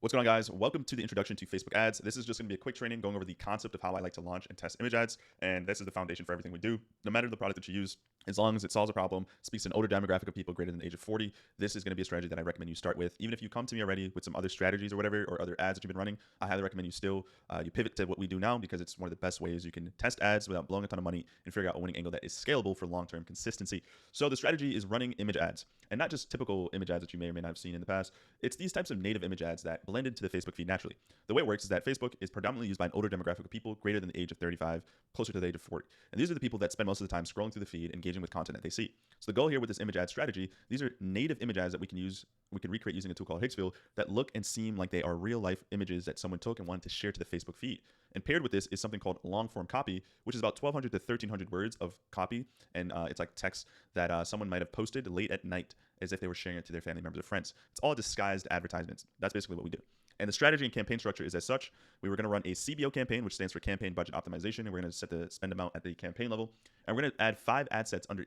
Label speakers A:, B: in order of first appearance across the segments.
A: What's going on, guys? Welcome to the introduction to Facebook ads. This is just going to be a quick training going over the concept of how I like to launch and test image ads. And this is the foundation for everything we do. No matter the product that you use, as long as it solves a problem, speaks to an older demographic of people greater than the age of 40, this is going to be a strategy that I recommend you start with. Even if you come to me already with some other strategies or whatever, or other ads that you've been running, I highly recommend you pivot to what we do now, because it's one of the best ways you can test ads without blowing a ton of money and figure out a winning angle that is scalable for long-term consistency. So the strategy is running image ads, and not just typical image ads that you may or may not have seen in the past. It's these types of native image ads that blend into the Facebook feed naturally. The way it works is that Facebook is predominantly used by an older demographic of people greater than the age of 35, closer to the age of 40. And these are the people that spend most of the time scrolling through the feed, engaging with content that they see. So the goal here with this image ad strategy, these are native image ads that we can recreate using a tool called Higgsfield that look and seem like they are real life images that someone took and wanted to share to the Facebook feed. And paired with this is something called long form copy, which is about 1,200 to 1,300 words of copy. And it's like text that someone might have posted late at night as if they were sharing it to their family members or friends. It's all disguised advertisements. That's basically what we do. And the strategy and campaign structure is as such. We were going to run a CBO campaign, which stands for campaign budget optimization, and we're going to set the spend amount at the campaign level. And we're going to add 5 ad sets under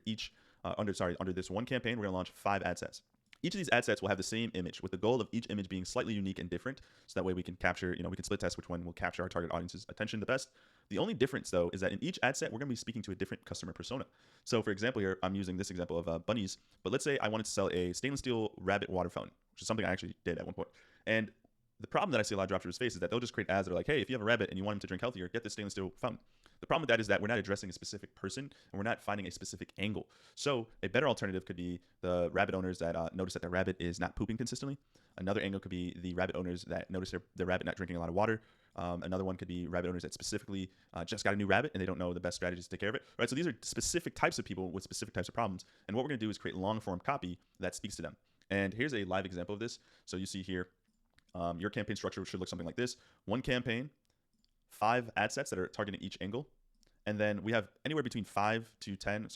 A: this one campaign. We're going to launch 5 ad sets. Each of these ad sets will have the same image, with the goal of each image being slightly unique and different. So that way we can capture, we can split test which one will capture our target audience's attention the best. The only difference, though, is that in each ad set, we're going to be speaking to a different customer persona. So for example here, I'm using this example of bunnies, but let's say I wanted to sell a stainless steel rabbit water fountain, which is something I actually did at one point. And the problem that I see a lot of dropshippers face is that they'll just create ads that are like, hey, if you have a rabbit and you want him to drink healthier, get this stainless steel fountain. The problem with that is that we're not addressing a specific person, and we're not finding a specific angle. So a better alternative could be the rabbit owners that notice that their rabbit is not pooping consistently. Another angle could be the rabbit owners that notice their rabbit not drinking a lot of water. Another one could be rabbit owners that specifically just got a new rabbit and they don't know the best strategies to take care of it. Right? So these are specific types of people with specific types of problems. And what we're going to do is create long form copy that speaks to them. And here's a live example of this. So you see here, your campaign structure should look something like this. One campaign, 5 ad sets that are targeting each angle. And then we have anywhere between 3 to 10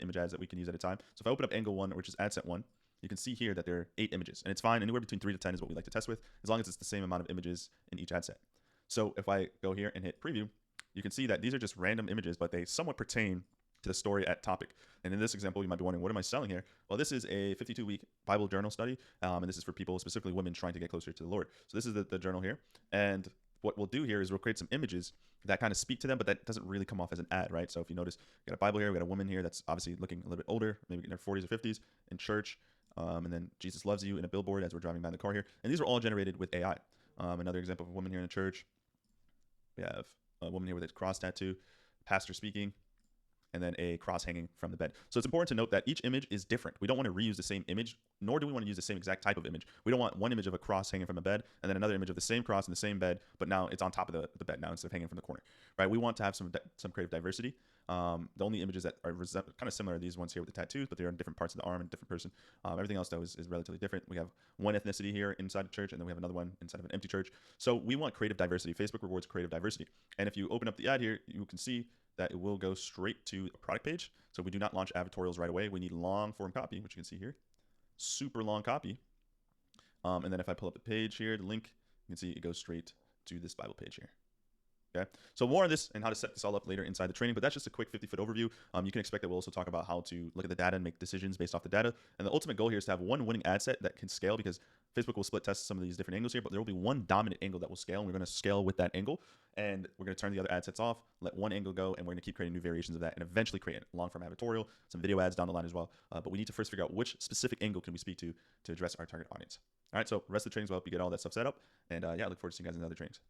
A: image ads that we can use at a time. So if I open up angle 1, which is ad set 1, you can see here that there are 8 images. And it's fine. Anywhere between 3 to 10 is what we like to test with, as long as it's the same amount of images in each ad set. So if I go here and hit preview, you can see that these are just random images, but they somewhat pertain to the story at topic. And in this example, you might be wondering, what am I selling here? Well, this is a 52-week Bible journal study, and this is for people, specifically women, trying to get closer to the Lord. So this is the journal here. And what we'll do here is we'll create some images that kind of speak to them, but that doesn't really come off as an ad, right? So if you notice, we got a Bible here, we got a woman here that's obviously looking a little bit older, maybe in her 40s or 50s, in church, and then Jesus loves you in a billboard as we're driving by in the car here. And these are all generated with AI. Another example of a woman here in the church. We have a woman here with a cross tattoo, pastor speaking, and then a cross hanging from the bed. So it's important to note that each image is different. We don't want to reuse the same image, nor do we want to use the same exact type of image. We don't want one image of a cross hanging from a bed and then another image of the same cross in the same bed, but now it's on top of the bed now instead of hanging from the corner, right? We want to have some creative diversity. The only images that are kind of similar are these ones here with the tattoos, but they're in different parts of the arm and different person. Everything else, though, is relatively different. We have one ethnicity here inside a church, and then we have another one inside of an empty church. So we want creative diversity. Facebook rewards creative diversity. And if you open up the ad here, you can see that it will go straight to a product page. So we do not launch advertorials right away. We need long form copy, which you can see here. Super long copy. And then if I pull up the page here, the link, you can see it goes straight to this Bible page here. Okay, so more on this and how to set this all up later inside the training, but that's just a quick 50-foot overview. You can expect that we'll also talk about how to look at the data and make decisions based off the data. And the ultimate goal here is to have one winning ad set that can scale, because Facebook will split test some of these different angles here, but there will be one dominant angle that will scale, and we're going to scale with that angle. And we're going to turn the other ad sets off, let one angle go, and we're going to keep creating new variations of that, and eventually create a long-form advertorial, some video ads down the line as well. But we need to first figure out which specific angle can we speak to address our target audience. All right, so the rest of the trainings will help you get all that stuff set up. And yeah, I look forward to seeing you guys in the other trainings.